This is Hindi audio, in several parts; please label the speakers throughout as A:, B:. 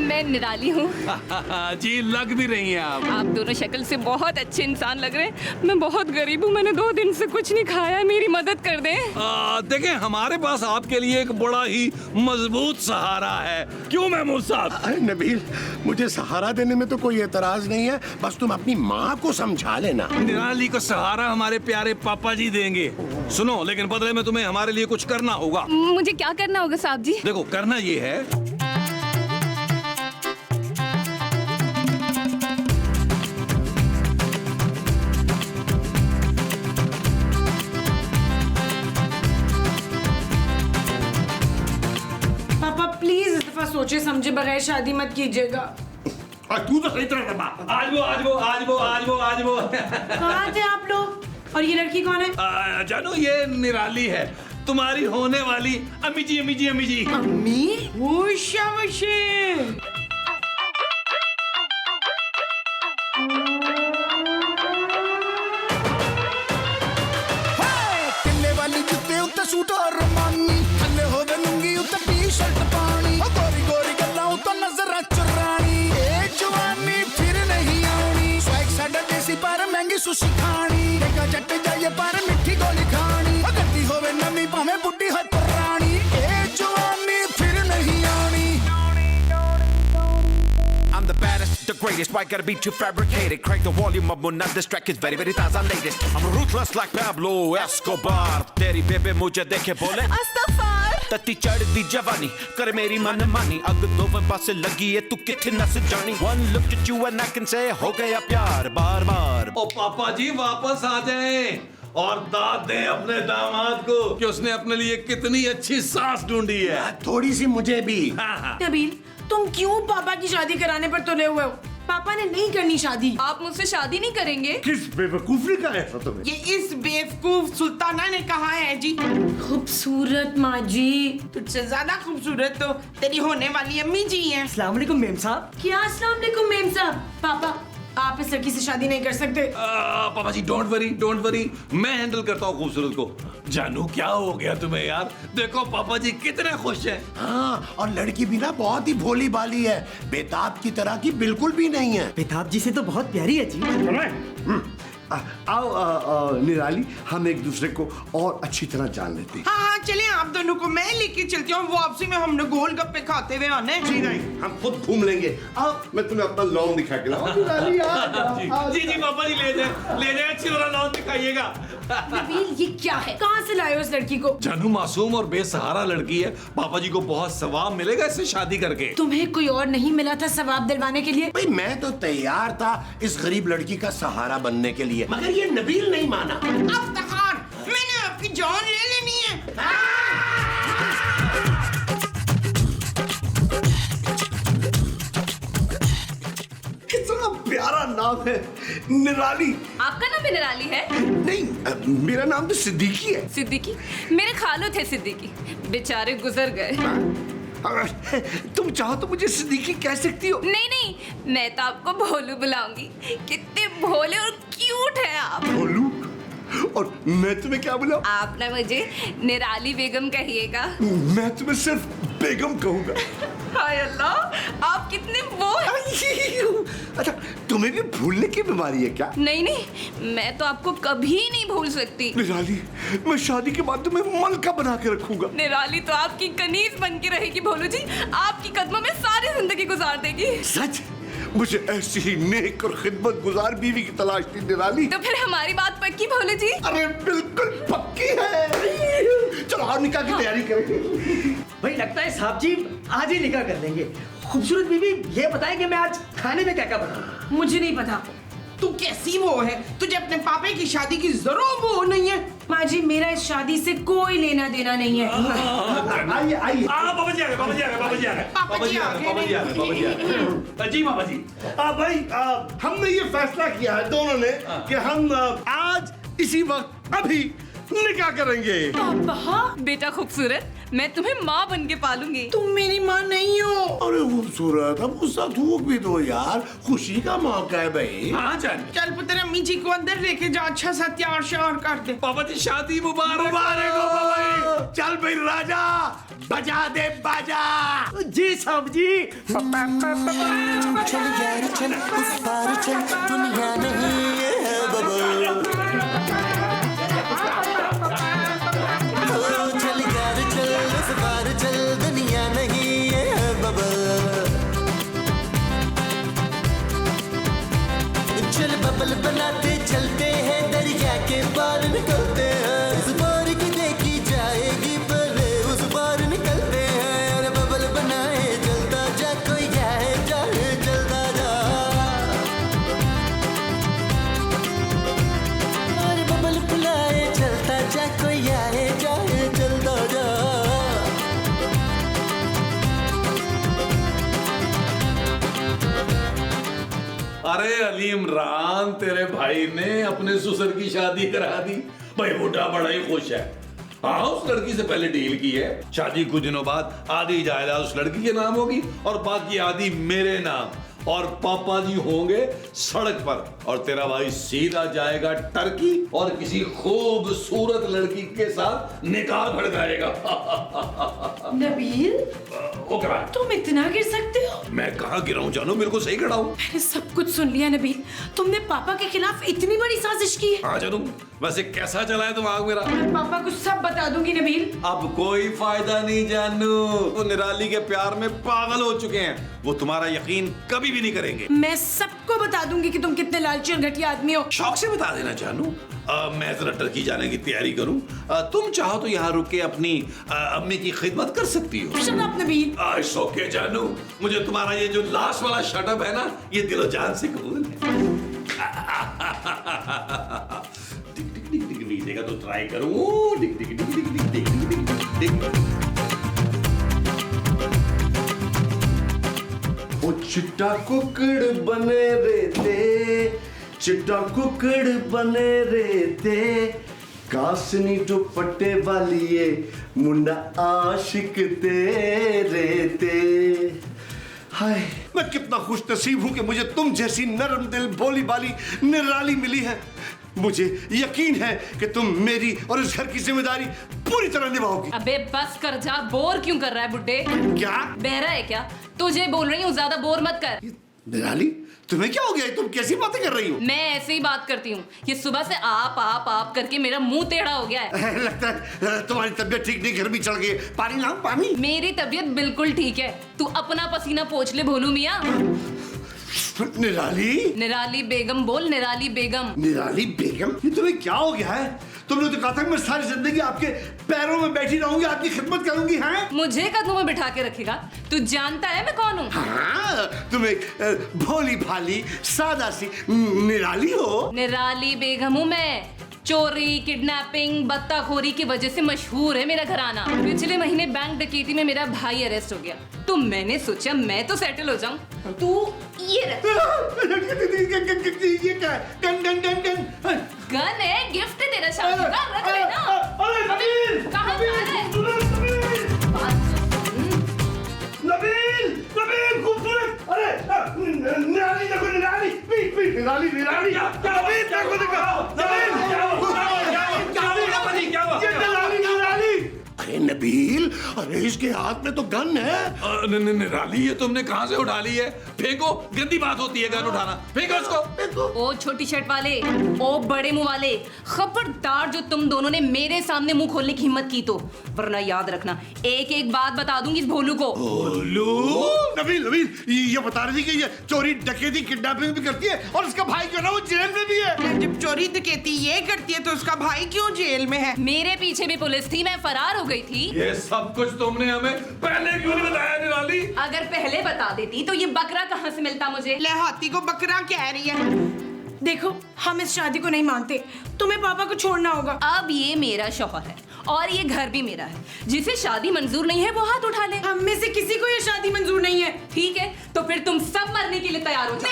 A: मैं निराली हूँ।
B: जी लग भी रही हैं
A: आप दोनों शक्ल से बहुत अच्छे इंसान लग रहे हैं। मैं बहुत गरीब हूँ, मैंने 2 दिन से कुछ नहीं खाया है, मेरी मदद कर दें।
B: देखें, हमारे पास आपके लिए एक बड़ा ही मजबूत सहारा है। क्यों महमूद साहब?
C: अरे नबील, मुझे सहारा देने में तो कोई एतराज नहीं है, बस तुम अपनी माँ को समझा लेना।
B: निराली को सहारा हमारे प्यारे पापा जी देंगे। सुनो, लेकिन बदले में तुम्हें हमारे लिए कुछ करना होगा।
A: मुझे क्या करना होगा साहब जी?
B: देखो, करना ये है,
D: पापा प्लीज इस दफा सोचे समझे बगैर शादी मत कीजिएगा।
B: तू तो सही तरह आज वो
D: कहाँ थे आप लोग? और ये लड़की कौन है?
B: जानो, ये निराली है, तुम्हारी होने वाली अम्मी जी।
D: अम्मी? शाबाशी।
E: किले वाली जुत्ते उत्ते सूट और रमानी, थल्ले होवे लुंगी उत्ते टी-शर्ट पानी, गोरी गोरी गल्लां उत्ते नजरां चुरानी, ए जवानी फिर नहीं आनी, स्वैग साडा देसी पर महंगी सुशी खानी, देखा जट जाइए पर मिठी गोली खानी, गड्डी होवे नवी भावें बुड्ढी हो पुरानी, ए जवानी फिर नहीं आनी। I'm the baddest, the greatest, why gotta be too fabricated? Crank the volume up, not this track is very, very taza latest. I'm ruthless like Pablo Escobar. तेरी बेबे मुझे देखे बोले
A: अस्तगफार।
E: तत्ती चढ़दी जवानी कर मेरी मन मानी, अग दो पासे लगी है तू किथे नस जानी, one look at you and I can say हो गया प्यार बार बार।
B: ओ पापा जी वापस आ जाएं और दाद दें अपने दामाद को कि उसने अपने लिए कितनी अच्छी सास ढूंढी है।
C: थोड़ी सी मुझे भी।
D: नबील, तुम क्यों पापा की शादी कराने पर तुले हुए हो? पापा ने नहीं करनी शादी।
A: आप मुझसे शादी नहीं करेंगे?
F: किस बेवकूफी का ऐसा तुम्हें?
G: ये इस बेवकूफ सुल्ताना ने कहा है जी।
D: खूबसूरत माँ जी।
G: तुझसे ज्यादा खूबसूरत तो तेरी होने वाली अम्मी जी हैं।
H: अस्सलाम वालेकुम मेम साहब।
D: क्या अस्सलाम वालेकुम मेम साहब? पापा, आप इस लड़की से शादी नहीं कर सकते।
B: पापा जी डोंट वरी, मैं हैंडल करता हूँ खूबसूरत को। जानू, क्या हो गया तुम्हें यार? देखो पापा जी कितने खुश हैं।
C: हाँ, और लड़की भी ना बहुत ही भोली भाली है, बेताब की तरह की बिल्कुल भी नहीं है।
H: बेताब जी से तो बहुत प्यारी है जी।
F: आओ निराली, हम एक दूसरे को और अच्छी तरह जान लेते हैं।
G: हाँ, चले आप दोनों को मैं लेके चलती हूँ। वापसी में हमने गोलगप्पे खाते हुए आने।
F: जी नहीं, हम खुद घूम लेंगे। आओ, मैं तुम्हें अपना लॉन दिखा के लाऊं। निराली
B: जी पापा जी ले जाए अच्छी तरह लॉन दिखाइएगा।
D: नबील, ये क्या है? कहाँ से लाए हो इस लड़की को?
B: जानू मासूम और बेसहारा लड़की है, पापा जी को बहुत सवाब मिलेगा इससे शादी करके।
D: तुम्हें कोई और नहीं मिला था सवाब दिलवाने के लिए?
C: भाई मैं तो तैयार था इस गरीब लड़की का सहारा बनने के लिए, मगर ये नबील नहीं माना।
G: अफ्तार, मैंने आपकी जान ले लेनी है।
F: कितना प्यारा नाम है, निराली।
A: आपका नाम भी निराली है?
F: नहीं, मेरा नाम तो सिद्दीकी है।
A: सिद्दीकी? मेरे खालू थे सिद्दीकी, बेचारे गुजर गए।
F: तुम चाहो तो मुझे सिद्दीकी कह सकती हो।
A: नहीं, मैं तो आपको भोलू बुलाऊंगी। कितने भोले और क्यूट है आप।
F: भोलू? और मैं तुम्हें क्या बुलाऊं?
A: आप ना मुझे निराली बेगम कहिएगा।
F: मैं तुम्हें सिर्फ बेगम कहूंगा।
A: हाय अल्लाह, आप कितने वो हैं।
F: अच्छा, तुम्हें भी भूलने की बीमारी है क्या?
A: नहीं, मैं तो आपको कभी नहीं भूल सकती।
F: निराली, मैं शादी के बाद तुम्हें मलका बना के रखूंगा।
A: निराली तो आपकी कनीज बन के रहेगी भोलू जी, आपकी कदमों में सारी जिंदगी गुजार देगी।
F: सच? मुझे ऐसी ही नेक और खिदमत गुजार बीवी की तलाश थी निराली।
A: तो फिर हमारी बात पक्की भोलू जी?
F: अरे बिल्कुल पक्की है। चलो आओ निकाह की तैयारी करेंगे।
H: भाई लगता है साहब जी आज ही निकाह कर लेंगे। खूबसूरत बीवी, ये बताएं कि मैं आज खाने में क्या क्या बनाऊं?
D: मुझे नहीं पता।
G: तू कैसी वो है? तुझे अपने पापा की शादी की जरूर वो नहीं है।
D: माँ जी, मेरा इस शादी से कोई लेना देना नहीं है।
F: आइए आइए।
B: पापा जी आ गए।
G: पापा जी आ गए।
B: जी पापा जी।
F: भाई हमने ये फैसला किया है दोनों ने कि हम आज इसी वक्त अभी निकाह करेंगे।
D: पापा,
A: बेटा खूबसूरत, मैं तुम्हें माँ बन के पालूंगी।
G: तुम मेरी माँ नहीं हो।
C: अरे खूबसूरत, अब गुस्सा थूक भी दो यार, खुशी का मौका है भाई।
B: हाँ जान।
G: चल पुत्र, अम्मी जी को अंदर लेके जा, अच्छा सा तैयार श्यार कर दे।
B: पापा जी शादी मुबारक
C: मुबारक हो भाई। चल भाई राजा, बजा दे बाजा।
H: जी साहब जी।
E: चल यार चल उस पार चल दुनिया नहीं है बबल। चल यार चल उस पार चल दुनिया नहीं है बबल। चल बबल बनाते चलते हैं दरिया के पार निकलते हैं। उस पार की देखी जाएगी पहले उस पार निकलते हैं। अरे बबल बनाए चलता जा कोई जाए जाए चलता जा। अरे बबल बुलाए चलता जा कोई आए जाए चलता जा।
B: अरे अली इमरान, तेरे भाई ने अपने ससुर की शादी करा दी। भाई बूढ़ा बड़ा ही खुश है। हाँ, उस लड़की से पहले डील की है। शादी कुछ दिनों बाद आधी जायदाद उस लड़की के नाम होगी और बाकी आधी मेरे नाम। और पापा जी होंगे सड़क पर और तेरा भाई सीधा जाएगा टर्की और किसी खूबसूरत लड़की के साथ निकाह भड़काएगा।
D: Nabeel,
B: okay bye.
D: तुम इतना गिर सकते हो?
B: मैं कहाँ गिरा जानू, मेरे को सही खड़ा हूँ।
D: मैंने सब कुछ सुन लिया नबील। तुमने पापा के खिलाफ इतनी बड़ी साजिश की है।
B: हाँ जानू, वैसे कैसा चला है दिमाग मेरा?
D: मैं पापा को सब बता दूंगी नबील।
B: अब कोई फायदा नहीं जानू, वो निराली के प्यार में पागल हो चुके हैं। वो तुम्हारा यकीन कभी भी नहीं करेंगे।
D: मैं सबको बता दूंगी कि तुम कितने लालची और घटिया आदमी हो।
B: शौक से बता देना जानू। मैं जरा टर्की जाने की तैयारी करूं। तुम चाहो तो यहाँ रुक के अपनी अम्मी की खिदमत कर सकती हो।
D: Shut up Nabeel.
B: ओके जानू, मुझे तुम्हारा ये जो लास्ट वाला शटअप है ना, ये दिलो जान से कबूल है। टिक टिक टिक टिक नहीं देगा तो ट्राई करूं। टिक टिक टिक टिक टिक टिक टिक टिक।
F: वो चिट्टा कुकड़ बने रहते, चिट्टा कुकड़ बने रहते, कासनी दुपट्टे वाली ये मुंडा आशिक तेरे ते। हाय, मैं कितना खुश नसीब हूं कि मुझे तुम जैसी नरम दिल भोली भाली निराली मिली है। मुझे यकीन है कि तुम मेरी और इस घर की जिम्मेदारी पूरी तरह निभाओगी।
A: अबे बस कर जा, बोर क्यों कर रहा है बुड्ढे?
F: क्या?
A: बहरा है क्या? तुझे बोल रही हूँ, ज्यादा बोर मत कर।
F: निराली, तुम्हें क्या हो गया? तुम कैसी बातें कर रही हो?
A: मैं ऐसे ही बात करती हूँ। ये सुबह से आप करके मेरा मुंह टेढ़ा हो गया है।
F: लगता है तुम्हारी तबीयत ठीक नहीं, घर भी चढ़ गई। पानी लाऊं? पानी?
A: मेरी तबीयत बिल्कुल ठीक है। तू अपना पसीना पोंछ ले भोलू मियाँ।
F: निराली?
A: निराली बेगम बोल, निराली बेगम।
F: निराली बेगम? ये तुम्हें क्या हो गया है? तुमने तो कहा था कि मैं सारी जिंदगी आपके पैरों में बैठी रहूंगी, आपकी खिदमत करूंगी। हैं?
A: मुझे कदमों में बिठा के रखेगा? तू जानता है मैं कौन हूँ?
F: हाँ, तुम एक भोली भाली सादा सी निराली हो।
A: निराली बेगम हूँ मैं। चोरी, किडनैपिंग, बत्ताखोरी की वजह से मशहूर है मेरा घराना। पिछले महीने बैंक डकैती में मेरा भाई अरेस्ट हो गया, तो मैंने सोचा मैं तो सेटल हो जाऊं। तू ये रख।
F: ये क्या है? Gun gun gun gun.
A: Gun है, गिफ्ट है तेरा शादी का, रख लेना।
F: अरे
A: कहाँ जा रहा है?
F: नबील, नबील खूबसूरत। अरे निराली देखो, निराली, निराली, निराली, नबील देखो, देखो, नबील, ये निराली, निराली। अरे नबील, अरे इसके हाथ में तो गन है।
B: निराली, ये तुमने कहाँ से उठा ली है? फेंको, गंदी बात होती है गन उठाना। फेंको इसको।
A: ओ छोटी शर्ट वाले, ओ बड़े मुंह वाले, खबरदार जो तुम दोनों ने मेरे सामने मुंह खोलने की हिम्मत की तो, वरना याद रखना एक एक बात बता दूंगी इस भोलू को।
F: भोलू? नबील, नबील, ये बता रही थी कि ये चोरी, डकैती, किडनैपिंग भी करती है और इसका भाई जो है ना वो जेल में भी है।
G: जब चोरी डकैती ये करती है तो उसका भाई क्यों जेल में है?
A: मेरे पीछे भी पुलिस थी, मैं फरार हो गई थी।
B: ये सब कुछ तुमने हमें पहले क्यों नहीं बताया निराली?
A: अगर पहले बता देती तो ये बकरा कहाँ से मिलता मुझे?
G: ले हाथी को बकरा कह रही है।
D: देखो, हम इस शादी को नहीं मानते। तुम्हें पापा को छोड़ना होगा।
A: अब ये मेरा शौहर है और ये घर भी मेरा है। जिसे शादी मंजूर नहीं है वो हाथ उठा ले।
D: हम में से किसी को ये शादी मंजूर नहीं है।
A: ठीक है, तो फिर तुम सब मरने के लिए तैयार हो जाओ।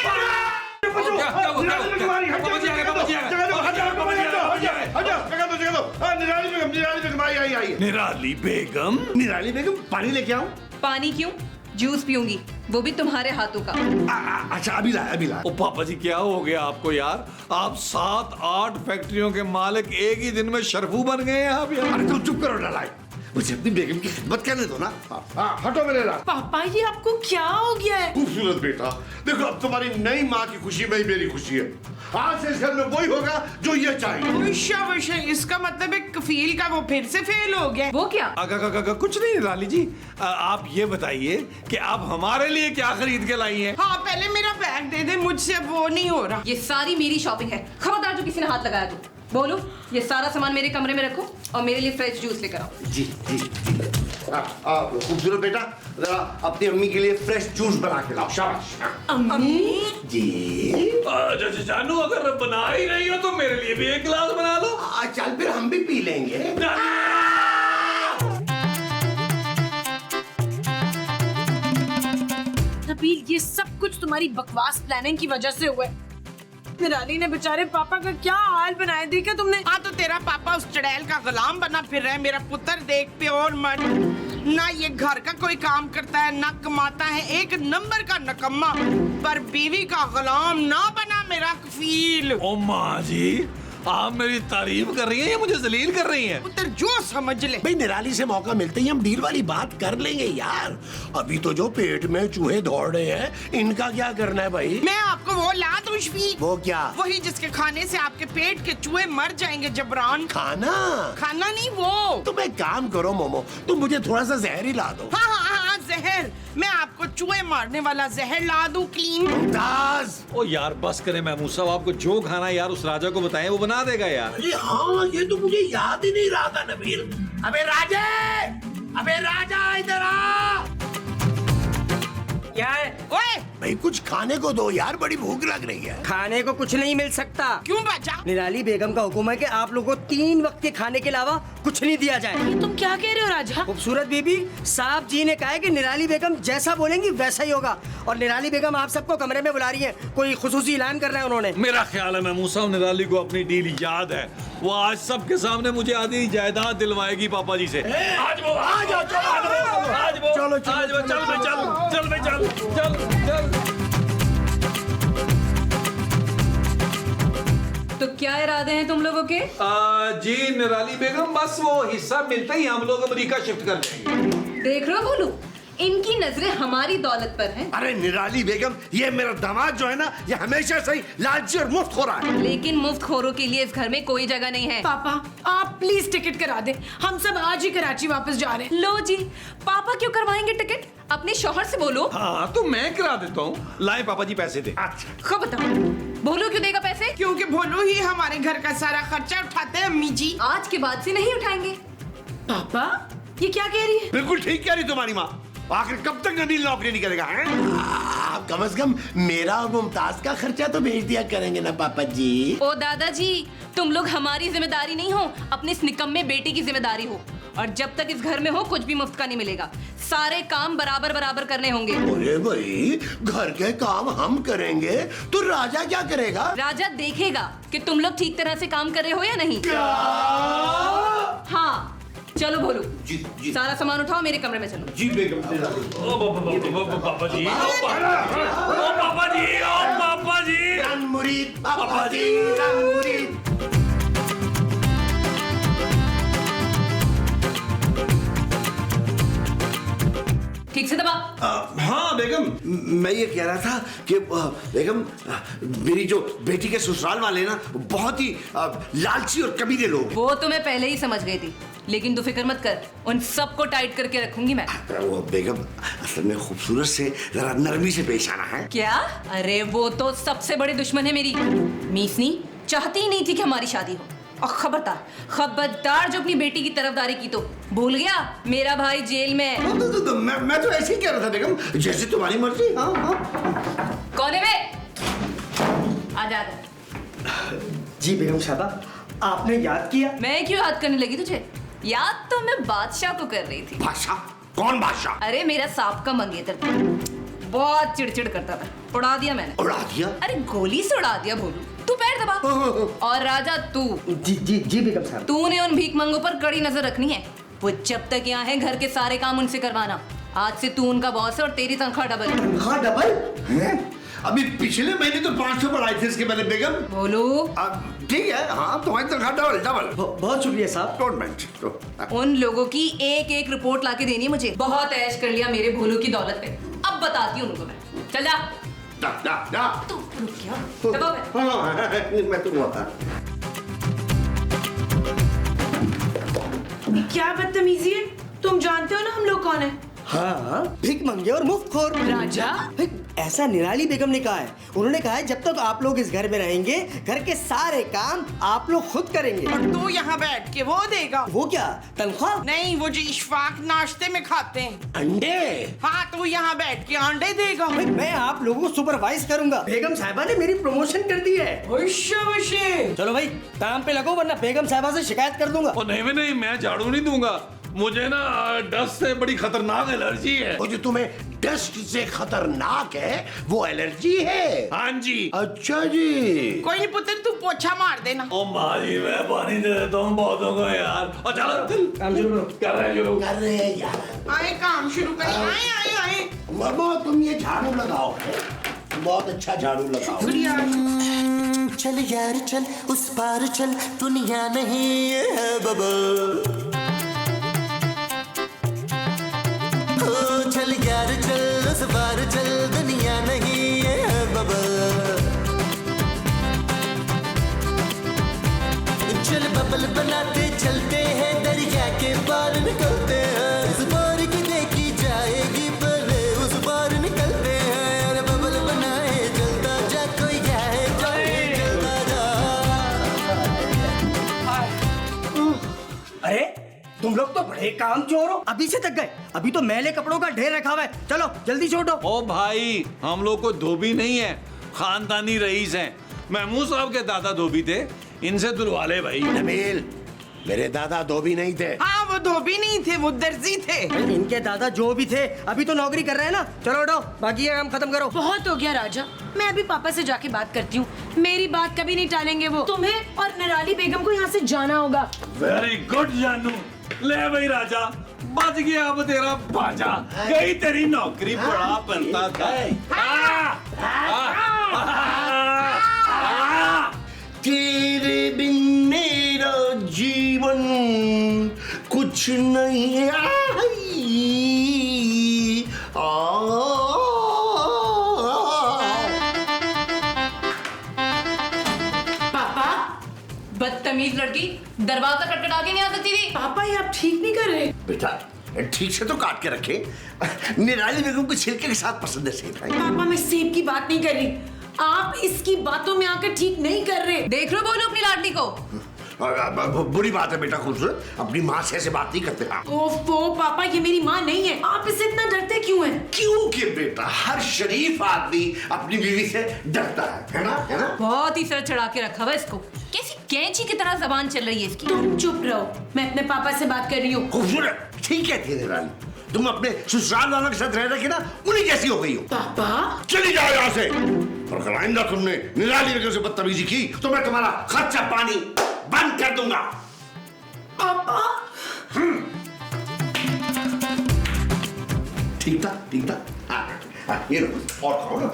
B: निराली बेगम?
F: निराली बेगम, पानी लेके आऊं?
A: पानी क्यों? जूस पीऊंगी, वो भी तुम्हारे हाथों का।
F: अच्छा, अभी लाया, अभी लाया।
B: ओ पापा जी, क्या हो गया आपको यार? आप 7-8 फैक्ट्रियों के मालिक एक ही दिन में शरफू बन गए हैं आप यार।
F: अरे तुम चुप करो नालायक। मुझे अपनी बेगम की खिदमत करने दो ना। हटो मेरे राह।
D: पापा ये आपको क्या हो गया है?
C: खूबसूरत बेटा, देखो अब तुम्हारी नई माँ की खुशी में ही मेरी खुशी है। आज से इस घर में वही होगा जो ये चाहिए।
G: विशा इसका मतलब है कफील का वो फिर से फेल हो गया।
A: वो क्या?
B: कुछ नहीं निराली जी, आप ये बताइए कि आप हमारे लिए क्या खरीद के लाई हैं?
G: हाँ पहले मेरा बैग दे दे, मुझसे अब वो नहीं हो रहा।
A: ये सारी मेरी शॉपिंग है, खबरदार जो किसी ने हाथ लगाया तो बोलो। ये सारा सामान मेरे कमरे में रखो और मेरे लिए फ्रेश जूस लेकर आओ।
F: जी जी जी। खूबसूरत बेटा, जरा अपनी अम्मी के लिए फ्रेश जूस बना के लाओ। शाबाश।
D: अम्मी
F: जी।
B: जानू अगर बना ही नहीं हो तो मेरे लिए भी एक गिलास बना लो।
C: चल फिर हम भी पी लेंगे।
D: नबील ये सब कुछ तुम्हारी बकवास प्लानिंग की वजह से हुआ है। निराली ने बेचारे पापा का क्या हाल बनाया देखा तुमने?
G: हाँ तो तेरा पापा उस चड़ैल का गुलाम बना फिर रहा है। मेरा पुत्र देख प्योर मत, ना ये घर का कोई काम करता है ना कमाता है, एक नंबर का नकम्मा। पर बीवी का गुलाम ना बना मेरा कफील।
B: ओ माँ जी, आप मेरी तारीफ कर रही हैं या मुझे जलील कर रही हैं?
G: पुत्र जो समझ ले।
C: भाई निराली से मौका मिलते ही हम डील वाली बात कर लेंगे यार। अभी तो जो पेट में चूहे दौड़ रहे हैं इनका क्या करना है भाई?
G: मैं आपको वो ला दूं शफीक।
C: वो क्या?
G: वही जिसके खाने से आपके पेट के चूहे मर जाएंगे जबरान।
C: खाना?
G: खाना नहीं वो।
C: तुम एक काम करो मोमो, तुम मुझे थोड़ा सा जहर ही ला दो।
G: हाँ हाँ हाँ जहर, मैं आपको चूहे मारने वाला जहर ला दूं क्लीन।
C: मुमताज।
B: ओ यार बस करें महमूद साहब, आपको जो खाना यार उस राजा को बताएं वो बना देगा यार।
C: अरे हाँ, ये तो मुझे याद ही नहीं रहा था नबील। अबे राजा इधर आ।
H: क्या है?
G: ओए
C: भाई कुछ खाने को दो यार, बड़ी भूख लग रही है।
H: खाने को कुछ नहीं मिल सकता।
G: क्यों बचा?
H: निराली बेगम का हुक्म है कि आप लोगों को 3 वक्त के खाने के अलावा कुछ नहीं दिया जाए।
D: ये तुम क्या कह रहे हो राजा?
H: खूबसूरत बीबी, साहब जी ने कहा है कि निराली बेगम जैसा बोलेंगी वैसा ही होगा। और निराली बेगम आप सबको कमरे में बुला रही है, कोई खुसूसी ऐलान कर रहा है उन्होंने।
B: मेरा ख्याल है महमूद साहब निराली को अपनी डील याद है। वो आज सबके सामने मुझे आधी जायदाद दिलवाएगी पापा जी से। आज वो
C: आ जाओ, चलो,
B: चल।
A: तो क्या इरादे हैं तुम लोगों के?
B: जी निराली बेगम, बस वो हिस्सा मिलते ही हम लोग अमेरिका शिफ्ट कर जाएंगे।
A: देख रहे हो बोलू, इनकी नजरें हमारी दौलत पर हैं।
F: अरे निराली बेगम, ये मेरा दामाद जो है ना, ये हमेशा से ही लालची और मुफ्त हो रहा है।
A: लेकिन मुफ्तखोरों के लिए इस घर में कोई जगह नहीं है।
D: पापा आप प्लीज टिकट करा दे, हम सब आज ही कराची वापस जा रहे हैं।
A: लो जी, पापा क्यों करवाएंगे टिकट? अपने शौहर से बोलो।
B: हाँ तो मैं करा देता हूँ। लाए पापा जी पैसे दे।
F: अच्छा
A: खब बताओ, बोलो क्यों देगा पैसे?
G: क्योंकि भोलू ही हमारे घर का सारा खर्चा उठाते हैं अम्मी जी।
A: आज के बाद से नहीं उठाएंगे।
D: पापा ये क्या कह रही है?
F: बिल्कुल ठीक कह रही तुम्हारी माँ। आखिर कब तक नबील नौकरी नहीं करेगा?
C: आप कम से कम मेरा और मुमताज का खर्चा तो भेज दिया करेंगे ना पापा जी।
A: ओ दादाजी, तुम लोग हमारी जिम्मेदारी नहीं हो, अपने इस निकम्मे बेटे की जिम्मेदारी हो। और जब तक इस घर में हो कुछ भी मुफ्त का नहीं मिलेगा। सारे काम बराबर बराबर करने होंगे।
C: अरे भाई, घर के काम हम करेंगे तो राजा क्या करेगा?
A: राजा देखेगा कि तुम लोग ठीक तरह से काम कर रहे हो या नहीं।
C: क्या?
A: हाँ चलो बोलो,
F: जी जी
A: सारा सामान उठाओ, मेरे कमरे में चलो।
F: जी बेगम।
B: पापा जी, पापा जी,
C: रन मुरीद पापा जी, रन मुरीद।
A: ठीक से दबा।
F: हाँ बेगम, मैं ये कह रहा था कि बेगम, मेरी जो बेटी के ससुराल वाले ना बहुत ही लालची और कमीने लोग हैं।
A: वो तो मैं पहले ही समझ गई थी, लेकिन तू फिक्र मत कर, उन सबको टाइट करके रखूंगी मैं।
F: वो बेगम, असल में खूबसूरत से जरा नरमी से पेश आना है।
A: क्या? अरे वो तो सबसे बड़े दुश्मन है मेरी। मीसनी चाहती ही नहीं थी कि हमारी शादी हो। और खबरदार जो अपनी बेटी की तरफदारी की तो भूल गया, मेरा भाई जेल में है।
F: मैं तो ऐसे ही कह रहा था बेगम, जैसे तुम्हारी मर्जी। हाँ हाँ।
A: कौन है बे? आजा आजा।
H: जी बेगम साहबा, आपने याद किया?
A: मैं क्यों याद करने लगी तुझे? याद तो मैं बादशाह को कर रही थी।
F: बादशाह? कौन बादशाह?
A: अरे मेरा सांप का मंगेतर था, बहुत चिड़चिड़ करता था, उड़ा दिया मैंने।
F: उड़ा दिया?
A: अरे गोली से उड़ा दिया भोलू। तू पैर दबा। और राजा तू,
H: जी जी जी बेगम साहब।
A: तूने उन भीखमंगों पर कड़ी नजर रखनी है। वो जब तक यहाँ है घर के सारे काम उनसे करवाना। आज से तू उनका बॉस है और तेरी तनख्वाह डबल।
F: तनख्वाह डबल? हैं? अभी पिछले महीने तो 500 बढ़ाए थे इसके मैंने बेगम।
A: बोलो।
F: ठीक है, हाँ तुम्हारी तनख्वाह डबल डबल।
H: बहुत शुक्रिया साहब।
F: Don't mind.
A: उन लोगों की एक एक रिपोर्ट लाके देनी है मुझे। बहुत ऐश कर लिया मेरे भोलू की दौलत पे, अब बताती हूँ उनको मैं। चल जा। तू रुक क्या? दबा मैं।
F: हाँ, मैं तो हुआ था।
D: क्या बदतमीजी है? तुम जानते हो ना हम लोग कौन है?
H: हाँ, भीख मंगे और मुफ्तखोर।
D: राजा?
H: ऐसा निराली बेगम ने कहा है। उन्होंने कहा है जब तक आप लोग इस घर में रहेंगे घर के सारे काम आप लोग खुद करेंगे।
G: और तू यहाँ बैठ के वो देगा।
H: वो क्या, तनख्वाह?
G: नहीं, वो जो इशफाक नाश्ते में खाते हैं।
C: अंडे?
G: हाँ, तू यहाँ बैठ के अंडे देगा।
H: भाई मैं आप लोगों को सुपरवाइज करूंगा। बेगम साहिबा ने मेरी प्रमोशन कर दी है। चलो भाई काम पे लगो वरना बेगम साहिबा से शिकायत कर दूंगा।
B: नहीं, मैं झाड़ू नहीं दूंगा। मुझे ना डस्ट से बड़ी खतरनाक एलर्जी है।
C: वो जो तुम्हें डस्ट से खतरनाक है वो एलर्जी है?
B: हाँ जी।
C: अच्छा जी।
G: कोई नहीं पुत्र, तू पोछा मार देना।
B: ओ माँ जी, मैं पानी दे देता हूँ बहुतों को यार। और चल
H: काम शुरू करो।
B: कर रहे हैं जो
C: कर रहे हैं यार।
G: आए काम शुरू करें। आए आए आए।
C: मम्मा तुम ये झाड़ू लगाओ, बहुत अच्छा झाड़ू लगाओ।
E: चल यार चल उस पार चल, दुनिया नहीं है बबल। ओ चल यार चल उस पार चल, दुनिया नहीं है बबल। चल बबल बनाते चलते हैं, दरिया के पार निकलते हैं। इस पार की देखी जाएगी पहले उस पार निकलते हैं। अरे बबल बनाए चलता जा, कोई जाए जाए चलता जा।
H: अरे तुम लोग तो बड़े काम चोर हो, अभी से थक गए। अभी तो मैले कपड़ों का ढेर रखा हुआ है, चलो जल्दी छोड़ो।
B: ओ भाई, हम लोग को धोबी नहीं है, खानदानी रईस हैं। महमूद साहब के दादा धोबी थे, इनसे दुलवा ले भाई।
C: नबील, मेरे दादा धोबी नहीं थे।
G: हाँ, वो धोबी नहीं थे, वो दर्जी थे।
H: इनके दादा जो भी थे अभी तो नौकरी कर रहे हैं ना। चलो उठो, बाकी ये काम खत्म करो।
D: बहुत हो गया राजा, मैं अभी पापा से जाके बात करती हूँ। मेरी बात कभी नहीं टालेंगे वो। तुम्हें और निराली बेगम को यहाँ से जाना होगा।
B: वेरी गुड जानू। ले भाई राजा, बच गया अब तेरा बाजा। गई तेरी नौकरी, बड़ा बनता था।
C: तेरे बिन मेरा जीवन कुछ नहीं है।
D: पापा?
A: बदतमीज लड़की, दरवाजा खटखटा के नहीं आ सकती थी?
D: पापा ये आप ठीक नहीं कर रहे।
F: बेटा ठीक से तो काट के रखे। निराली बेगम को छिलके के साथ पसंद है सेब।
D: पापा मैं सेब की बात नहीं कर रही, आप इसकी बातों में आकर ठीक नहीं कर रहे।
A: देख लो बोलो अपनी लाडली को।
F: बुरी बात है बेटा, खूबसूरत अपनी माँ से ऐसे बात नहीं करते।
D: ओफो पापा, ये मेरी माँ नहीं है, आप इससे इतना डरते क्यों हैं?
F: क्योंकि बेटा हर शरीफ आदमी अपनी बीवी से डरता है ना, है ना?
A: बहुत ही सर चढ़ा के रखा हुआ इसको। कैसी कैंची की तरह जबान चल रही है इसकी।
D: तुम चुप रहो, मैं अपने पापा से बात कर रही हूँ।
F: खूबसूरत ठीक है थी निराली, तुम अपने ससुराल वालों के साथ रह रहे ना, उन्हीं जैसी हो गई हो।
D: पापा
F: चली जाओ यहाँ से, और अगर आइंदा तुमने निराली बेगम से बदतमीजी की तो मैं तुम्हारा खर्चा पानी बंद कर दूंगा।
D: पापा
F: ठीक था। ये लो और खाओ ना।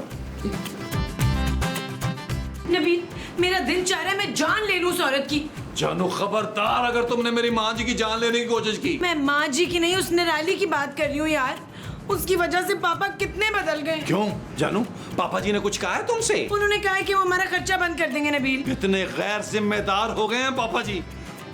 D: नबील, मेरा दिल चाह रहा है मैं जान ले लूं उस औरत की।
B: जानू खबरदार, अगर तुमने मेरी माँ जी की जान लेने की कोशिश की।
D: मैं माँ जी की नहीं, उस निराली की बात कर रही हूँ यार। उसकी वजह से पापा कितने बदल गए।
B: क्यों जानू, पापा जी ने कुछ कहा है तुमसे?
D: उन्होंने कहा है कि वो हमारा खर्चा बंद कर देंगे। नबील
B: कितने गैर जिम्मेदार हो गए हैं पापा जी।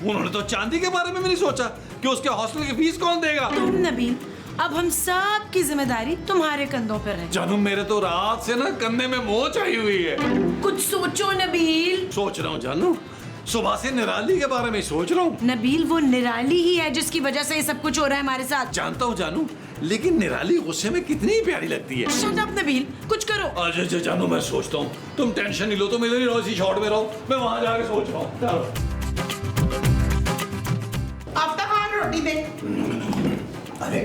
B: उन्होंने तो चांदी के बारे में भी नहीं सोचा कि उसके हॉस्टल की फीस कौन देगा।
D: तुम नबील, अब हम सब की जिम्मेदारी तुम्हारे कंधों पर है।
B: जानू मेरे तो रात से ना कंधे में मोच आई हुई है।
D: कुछ सोचो नबील।
B: सोच रहा हूँ जानू, सुबह से निराली के बारे में सोच रहा हूँ।
D: नबील वो निराली ही है जिसकी वजह से ये सब कुछ हो रहा है हमारे साथ।
B: जानता हूँ जानू, लेकिन निराली गुस्से में कितनी प्यारी लगती है।
D: शट अप नबील, कुछ करो।
B: अच्छा जानू, मैं सोचता हूँ, तुम टेंशन नहीं लो, तुम इधर ही रहो, इसी शॉट में रहो, मैं वहां जाके सोच रहा हूँ। चलो
G: अब तक हाँ रोटी दे।
C: अरे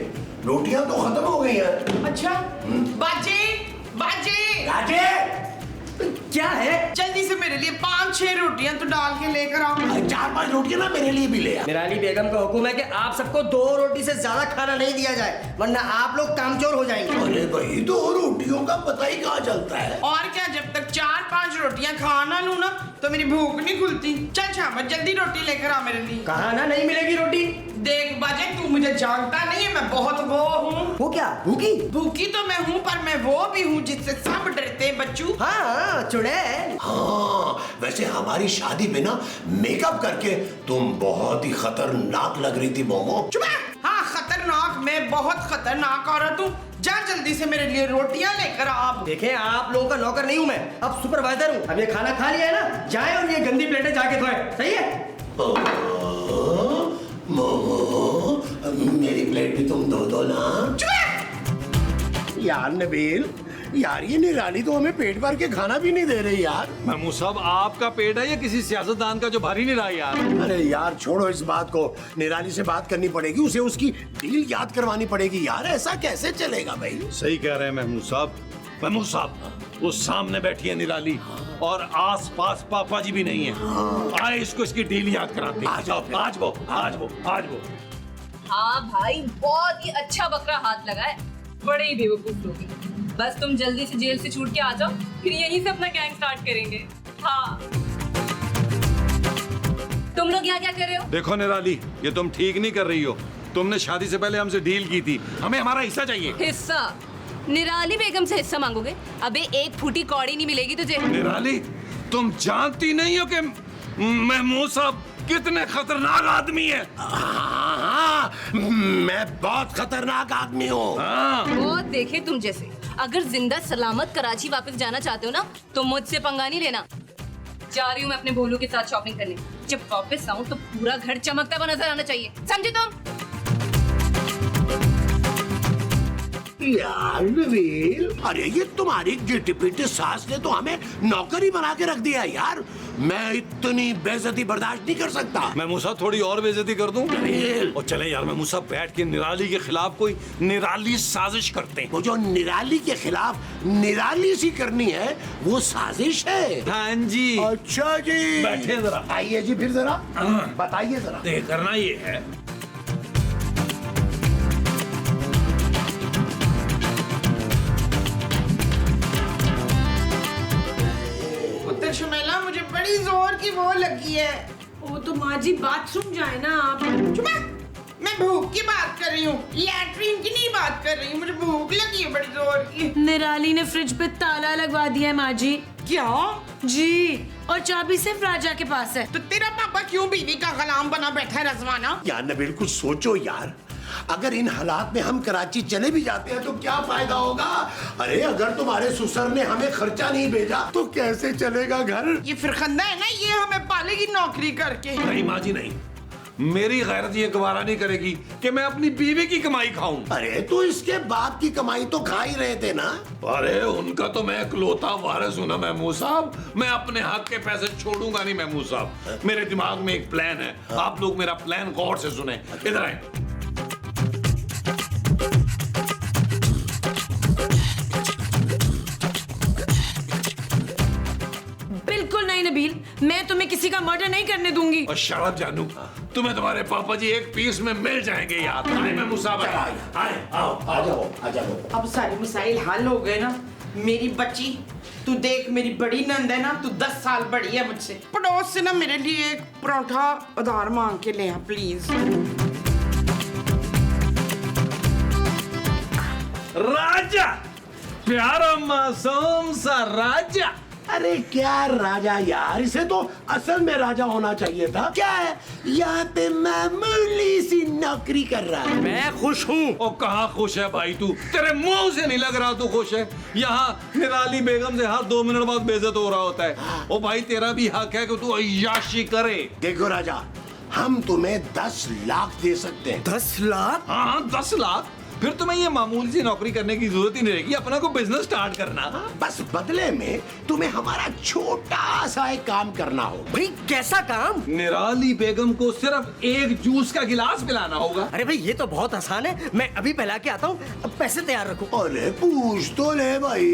C: रोटियां तो खत्म हो गई हैं।
G: अच्छा बाजे बाजे।
C: राजे
H: क्या है?
G: जल्दी से मेरे लिए 5-6 रोटियां तो डाल के लेकर आओ।
C: 4-5 रोटियां ना मेरे लिए भी ले आ।
H: निराली बेगम का हुक्म है कि आप सबको 2 रोटी से ज्यादा खाना नहीं दिया जाए, वरना आप लोग कामचोर हो जाएंगे।
C: अरे भाई 2 रोटियों का पता ही कहाँ चलता है।
G: और क्या, जब तक 4-5 रोटियां खा ना लूं ना तो मेरी भूख नहीं खुलती। चल शाबाश, जल्दी रोटी लेकर आ मेरे लिए।
H: कहा ना नहीं मिलेगी रोटी।
G: देख बाजे, तू मुझे जानता नहीं है, मैं बहुत वो हूँ।
H: वो क्या, भूखी?
G: भूखी तो मैं हूँ, पर मैं वो भी हूँ जिससे सब डरते हैं बच्चू।
H: हाँ, चुड़ैल।
C: हाँ, वैसे हमारी शादी में ना मेकअप करके तुम बहुत ही खतरनाक लग रही थी मोमो।
G: चुप है। हाँ खतरनाक, मैं बहुत खतरनाक औरत हूँ। जा जल्दी से मेरे लिए रोटियां लेकर आ।
H: देखें, आप लोगों का नौकर नहीं हूँ मैं, अब सुपरवाइजर हूँ। अब ये खाना खा लिया है ना, जाए और ये गंदी प्लेटें जाके धोए। सही है?
C: मोमो, मेरी प्लेट भी तुम धो दो ना। यार नबील, यार ये निराली तो हमें पेट भर के खाना भी नहीं दे रही यार।
B: महमूद साहब, आपका पेट है या किसी सियासतदान का जो भारी नहीं रहा यार?
C: अरे यार छोड़ो इस बात को, निराली से बात करनी पड़ेगी, उसे उसकी डील याद करवानी पड़ेगी यार। ऐसा कैसे चलेगा भाई?
B: सही कह रहे हैं महमूद साहब। महमूद साहब, वो सामने बैठी है निराली और आसपास पापा जी भी नहीं है। आए इसको इसकी डील याद कराते हैं।
C: आ जाओ फिर।
B: आज वो।
A: हाँ भाई, बहुत ही अच्छा बकरा हाथ लगा है। बड़े ही बेवकूफ लोग हैं। बस तुम जल्दी से जेल से छूट के आ जाओ, फिर यहीं से अपना गैंग स्टार्ट करेंगे। हाँ, तुम लोग यहाँ क्या कर रहे हो?
B: देखो निराली, ये तुम ठीक नहीं कर रही हो। तुमने शादी से पहले हमसे डील की थी, हमें हमारा हिस्सा चाहिए।
A: हिस्सा? निराली बेगम से हिस्सा मांगोगे? अबे एक फूटी कौड़ी नहीं मिलेगी तुझे।
B: निराली, तुम जानती नहीं हो कि महमूद साहब कितने खतरनाक आदमी है।
C: हाँ, मैं बहुत खतरनाक आदमी हूँ।
A: वो देखे तुम जैसे। अगर जिंदा सलामत कराची वापस जाना चाहते हो ना, तो मुझसे पंगा नहीं लेना। जा रही हूँ मैं अपने भोलू के साथ शॉपिंग करने। जब वापस आऊँ तो पूरा घर चमकता हुआ नजर आना चाहिए, समझे तुम?
C: यार नबील, अरे ये तुम्हारी गिटी-पिटी सास ने तो हमें नौकरी बना के रख दिया यार। मैं इतनी बेइज्जती बर्दाश्त नहीं कर सकता।
B: महमूद साहब, थोड़ी और बेइज्जती कर दूं?
C: नबील,
B: और चले यार महमूद साहब, बैठ के निराली के खिलाफ कोई निराली साजिश करते हैं।
C: वो जो निराली के खिलाफ निराली सी करनी है, वो साजिश है।
B: हाँ जी।
C: अच्छा जी,
B: बैठे जरा।
C: आइए जी, फिर जरा बताइए जरा।
B: देख, करना ये है।
G: शुमेला, मुझे बड़ी जोर की वो लगी है।
D: वो तो माँ जी बाथरूम जाए ना आप।
G: चुप है। मैं भूख की बात कर रही हूँ, लैट्रिन की नहीं बात कर रही हूँ। मुझे भूख लगी है बड़ी जोर की।
D: निराली ने फ्रिज पे ताला लगवा दिया है माँ जी।
G: क्या?
D: जी, और चाबी सिर्फ राजा के पास है।
G: तो तेरा पापा क्यों बीवी का गुलाम बना बैठा है रजवाना?
C: यार नबील, कुछ सोचो यार। अगर इन हालात में हम कराची चले भी जाते हैं तो क्या फायदा होगा? अरे अगर तुम्हारे ससुर ने हमें खर्चा नहीं भेजा तो कैसे चलेगा घर?
G: ये फिरखंदा है ना, ये हमें पालेगी नौकरी करके।
B: नहीं माँ जी, नहीं। मेरी गैरत ये गवारा नहीं करेगी कि मैं अपनी बीवी की कमाई खाऊं।
C: अरे तो इसके बाप की कमाई तो खा ही रहे थे ना।
B: अरे उनका तो मैं इकलौता वारिस हूं ना महमूद साहब। मैं अपने हक के पैसे छोड़ूंगा नहीं महमूद साहब। मेरे दिमाग में एक प्लान है, आप लोग मेरा प्लान गौर से सुने। इधर आए।
D: बिल्कुल नहीं नबील, मैं तुम्हें किसी का मर्डर नहीं करने दूंगी।
B: और शराब जानू, तुम्हें तुम्हारे पापा जी एक पीस में मिल जाएंगे यार। आए महमूद साहब, आए।
C: आओ, आ जाओ।
G: अब सारी मसाइल हल हो गए ना। मेरी बच्ची, तू देख, मेरी बड़ी नंद है ना, तू 10 साल बड़ी है मुझसे। पड़ोस से ना मेरे लिए एक परोठा उधार मांग के ले आ प्लीज।
B: राजा, प्यारा मासूम सा राजा।
C: अरे क्या राजा यार, इसे तो असल में राजा होना चाहिए था। क्या है, यहाँ पे मामूली सी नौकरी कर रहा है।
H: मैं खुश हूँ।
B: ओ कहाँ खुश है भाई तू? तेरे मुंह से नहीं लग रहा तू खुश है। यहाँ निराली बेगम से हर 2 मिनट बाद बेइज्जत हो रहा होता है। ओ भाई, तेरा भी हक है कि तू अय्याशी करे।
C: देखो राजा, हम तुम्हें 10 लाख दे सकते हैं।
H: 10 लाख?
B: हाँ, 10 लाख। फिर तुम्हें ये मामूली सी नौकरी करने की जरूरत ही नहीं रहेगी, अपना को बिजनेस स्टार्ट करना।
C: बस बदले में तुम्हें हमारा छोटा सा एक काम करना हो।
H: भाई कैसा काम?
B: निराली बेगम को सिर्फ एक जूस का गिलास पिलाना होगा।
H: अरे भाई ये तो बहुत आसान है, मैं अभी पिला के आता हूँ, अब पैसे तैयार रखो।
C: अरे पूछ तो ले भाई,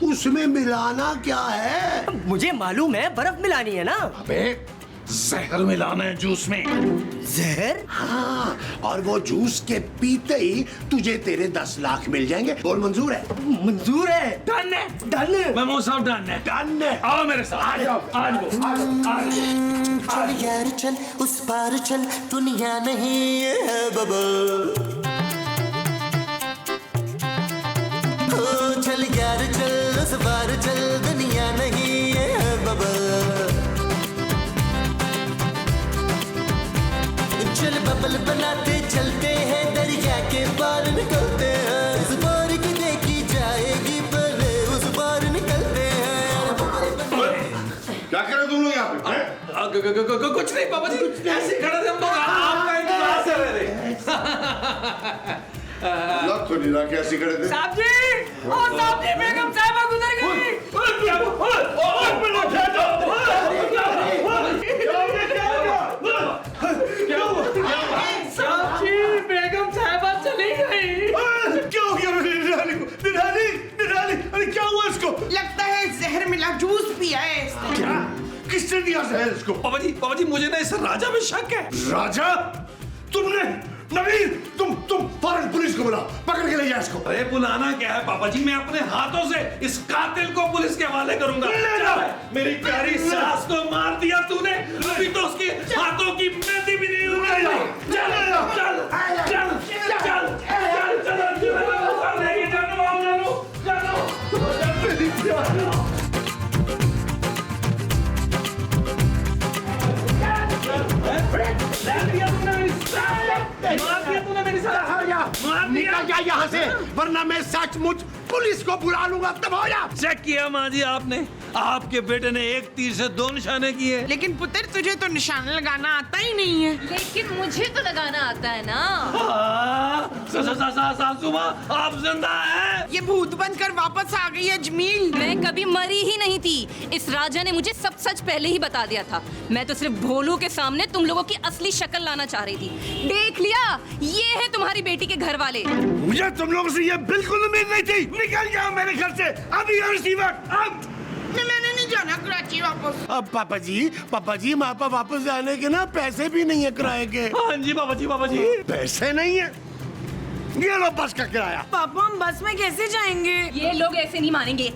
C: उसमें मिलाना क्या है?
H: मुझे मालूम है, बर्फ मिलानी है ना।
B: अबे जहर मिलाना है जूस में।
H: जहर?
C: हाँ, और वो जूस के पीते ही तुझे तेरे 10 लाख मिल जाएंगे। बोल मंजूर है?
H: मंजूर है।
B: डन है,
H: डन।
B: मेमो साहब डन है।
C: डन है।
B: आओ मेरे साथ, आ जाओ, आ जाओ, आ जाओ, आ जाओ।
I: चल यार चल उस पार चल, दुनिया नहीं ये है बबल। ओ चल यार चल उस पार चल, दुनिया नहीं ये है बबल। चल बबल बनाते चलते हैं, दरिया के पार निकलते हैं। उस पार की देखी जाएगी, पहले उस पार निकलते हैं।
F: क्या कर रहे हो तुम लोग यहाँ पे?
B: कुछ नहीं पापा जी, ऐसे खड़े थे हम लोग, आपका इंतजार कर रहे थे।
F: लग तो नहीं रहा कि ऐसे खड़े थे।
H: साहब जी, ओ साहब जी, बेगम साहिबा गुजर गई। साहब जी, बेगम साहिबा चली गई।
F: क्या हो गया निराली को? निराली, अरे क्या हुआ इसको?
G: लगता है जहर मिला जूस पिया है इसने।
F: क्या? किसने दिया जहर इसको?
B: पापा जी मुझे ना इस राजा में शक है।
F: राजा? तुमने? नवीन, तुम फौरन पुलिस को बुलाओ, पकड़ के ले जाओ इसको।
B: अरे बुलाना क्या है पापा जी, मैं अपने हाथों से इस कातिल को पुलिस के हवाले करूंगा।
F: ले जाओ।
B: मेरी प्यारी सास को मार दिया तूने, अभी तो उसके हाथों की मेहंदी भी नहीं उड़ाई। चल चल चल चल चल
C: निकल जा यहाँ से, वरना मैं सचमुच पुलिस को बुला लूंगा। तब हो जा।
B: चेक किया माँ जी आपने, आपके बेटे ने एक तीर से 2 निशाने किए।
G: लेकिन पुत्र तुझे तो निशान लगाना आता ही नहीं है।
A: लेकिन मुझे तो लगाना आता है ना।
B: सासू माँ आप जिंदा हैं?
G: ये भूत बनकर वापस आ गई है जमील।
A: मैं कभी मरी ही नहीं थी। इस राजा ने मुझे सब सच पहले ही बता दिया था। मैं तो सिर्फ भोलू के सामने तुम लोगों की असली शक्ल लाना चाह रही थी। देख लिया, ये है तुम्हारी बेटी के घर वाले।
F: मुझे तुम लोगों से ये बिल्कुल उम्मीद नहीं थी। निकल जाओ मेरे घर से अभी और इसी वक्त। अब
G: मैंने नहीं जाना कराची वापस।
C: अब पापा जी वहाँ पर वापस जाने के ना पैसे भी नहीं है किराए के।
B: हाँ जी पापा जी।
C: पैसे नहीं है? ये लो बस का किराया।
D: पापा हम बस में कैसे जाएंगे?
A: ये लोग ऐसे नहीं मानेंगे।